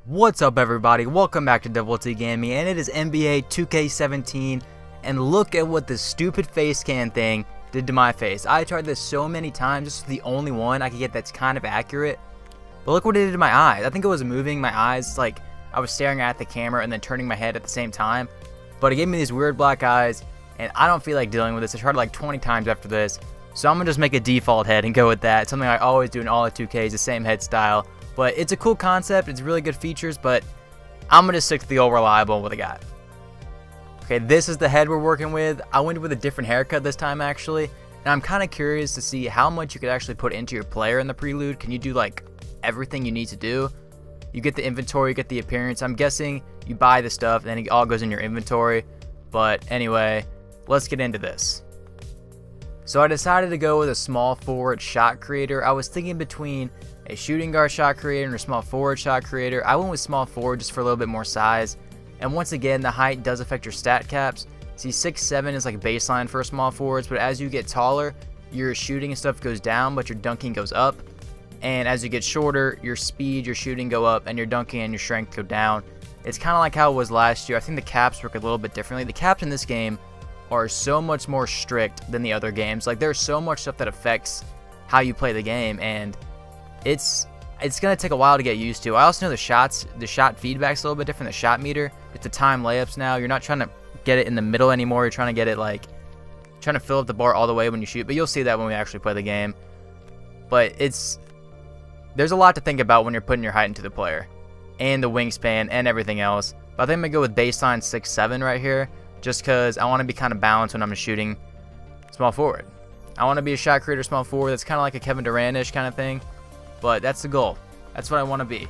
What's up, everybody? Welcome back to Double T Gaming, and it is NBA 2K17, and look at what this stupid face cam thing did to my face. I tried this so many times. This is the only one I could get that's kind of accurate, but look what it did to my eyes. I think it was moving my eyes, like I was staring at the camera and then turning my head at the same time, but it gave me these weird black eyes, and I don't feel like dealing with this. I tried it like 20 times after this, so I'm gonna just make a default head and go with that. Something I always do in all the 2Ks, the same head style. But it's a cool concept, it's really good features, but I'm going to stick to the old reliable what I got. Okay, this is the head we're working with. I went with a different haircut this time, actually. And I'm kind of curious to see how much you could actually put into your player in the Prelude. Can you do, like, everything you need to do? You get the inventory, you get the appearance. I'm guessing you buy the stuff, and then it all goes in your inventory. But anyway, let's get into this. So I decided to go with a small forward shot creator. I was thinking between a shooting guard shot creator and a small forward shot creator. I went with small forward just for a little bit more size. And once again, the height does affect your stat caps. See, 6'7" is like baseline for small forwards, but as you get taller, your shooting and stuff goes down, but your dunking goes up. And as you get shorter, your speed, your shooting go up, and your dunking and your strength go down. It's kind of like how it was last year. I think the caps work a little bit differently. The caps in this game are so much more strict than the other games. Like, there's so much stuff that affects how you play the game, and it's gonna take a while to get used to. I also know the shot feedback's a little bit different. The shot meter, it's the time layups now. You're not trying to get it in the middle anymore. You're trying to get it like trying to fill up the bar all the way when you shoot. But you'll see that when we actually play the game. But there's a lot to think about when you're putting your height into the player and the wingspan and everything else. But I think I'm gonna go with baseline 6'7" right here, just because I want to be kind of balanced when I'm shooting small forward. I want to be a shot creator small forward. That's kind of like a Kevin Durant-ish kind of thing. But that's the goal. That's what I want to be.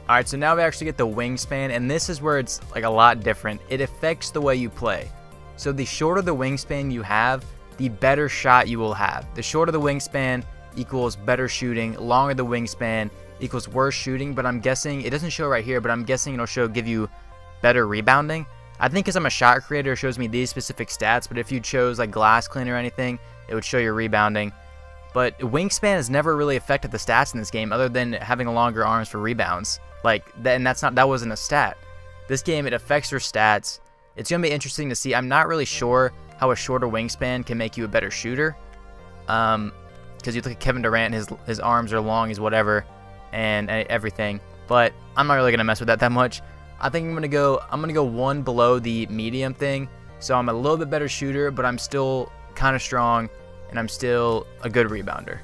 Alright, so now we actually get the wingspan, and this is where it's like a lot different. It affects the way you play. So the shorter the wingspan you have, the better shot you will have. The shorter the wingspan equals better shooting. Longer the wingspan equals worse shooting. But I'm guessing, it doesn't show right here, but I'm guessing it'll give you better rebounding. I think because I'm a shot creator, it shows me these specific stats, but if you chose like glass clean or anything, it would show your rebounding. But wingspan has never really affected the stats in this game other than having longer arms for rebounds. Like that, and that wasn't a stat. This game, it affects your stats. It's going to be interesting to see. I'm not really sure how a shorter wingspan can make you a better shooter. Because you look at Kevin Durant, his arms are long as whatever and everything. But I'm not really going to mess with that much. I think I'm going to go one below the medium thing. So I'm a little bit better shooter, but I'm still kind of strong. And I'm still a good rebounder.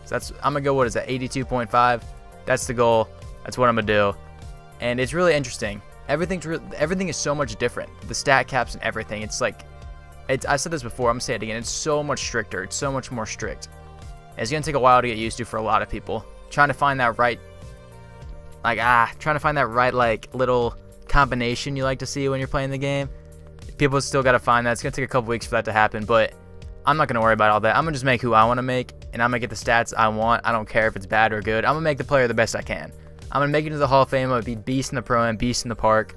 So I'm gonna go, what is that, 82.5? That's the goal. That's what I'm gonna do. And it's really interesting. Everything is so much different. The stat caps and everything. It's like, I said this before, I'm gonna say it again. It's so much stricter. It's so much more strict. And it's gonna take a while to get used to for a lot of people. Trying to find that right, like little combination you like to see when you're playing the game. People still gotta find that. It's gonna take a couple weeks for that to happen, but I'm not going to worry about all that. I'm going to just make who I want to make, and I'm going to get the stats I want. I don't care if it's bad or good. I'm going to make the player the best I can. I'm going to make it to the Hall of Fame. I'm going to be beast in the pro and beast in the park.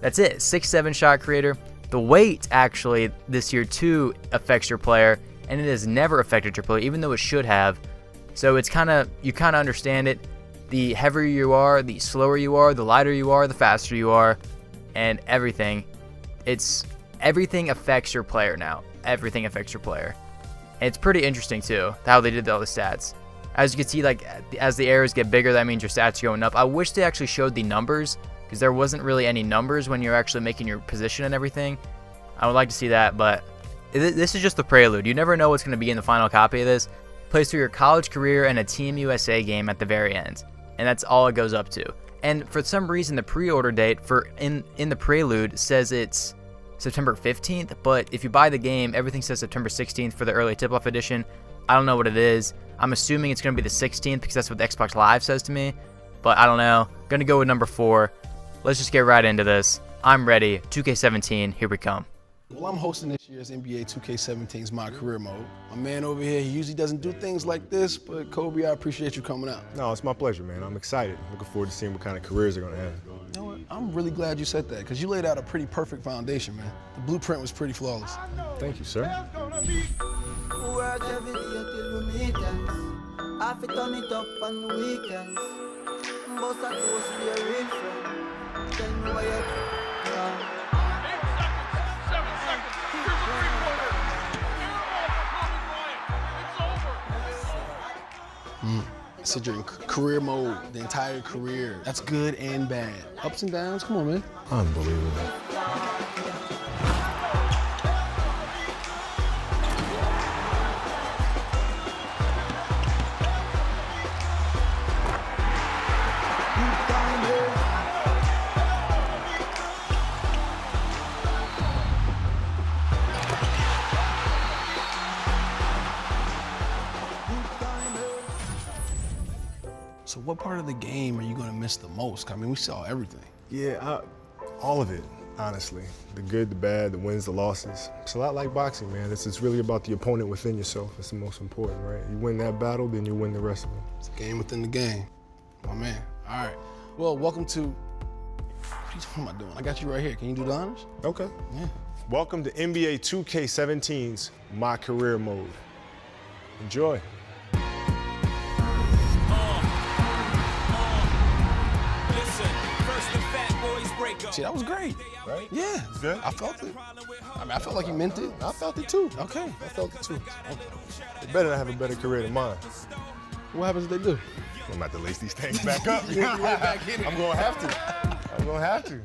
That's it. 6'7" shot creator. The weight, actually, this year, too, affects your player, and it has never affected your player, even though it should have. So it's you kind of understand it. The heavier you are, the slower you are, the lighter you are, the faster you are, and everything. Everything affects your player now. Everything affects your player. And it's pretty interesting too how they did all the stats. As you can see, like as the arrows get bigger, that means your stats are going up. I wish they actually showed the numbers, because there wasn't really any numbers when you're actually making your position and everything. I would like to see that, but this is just the Prelude. You never know what's going to be in the final copy of this. It plays through your college career and a Team USA game at the very end, and that's all it goes up to. And for some reason, the pre-order date for in the Prelude says it's September 15th, but if you buy the game, everything says September 16th for the early tip-off edition. I don't know what it is. I'm assuming it's going to be the 16th because that's what the Xbox Live says to me, but I don't know. Going to go with number 4. Let's just get right into this. I'm ready. 2K17, here we come. Well, I'm hosting this year's NBA 2K17's My Career Mode. My man over here, he usually doesn't do things like this, but Kobe, I appreciate you coming out. No, it's my pleasure, man. I'm excited. Looking forward to seeing what kind of careers they're going to have. You know what? I'm really glad you said that, because you laid out a pretty perfect foundation, man. The blueprint was pretty flawless. Thank you, sir. Considering career mode, the entire career. That's good and bad. Ups and downs, come on, man. Unbelievable. So what part of the game are you gonna miss the most? I mean, we saw everything. Yeah, all of it, honestly. The good, the bad, the wins, the losses. It's a lot like boxing, man. It's really about the opponent within yourself. It's the most important, right? You win that battle, then you win the rest of them. It's a game within the game. My man. All right. Well, welcome to, what am I doing? I got you right here. Can you do the honors? Okay. Yeah. Welcome to NBA 2K17's My Career Mode. Enjoy. See, that was great. Right? Yeah. Good? I felt it. I mean, I felt like you meant it. I felt it too. Okay. I felt it too. They better have a better career than mine. What happens if they do? I'm about to lace these things back up. Right back in it. I'm gonna have to. I'm gonna have to.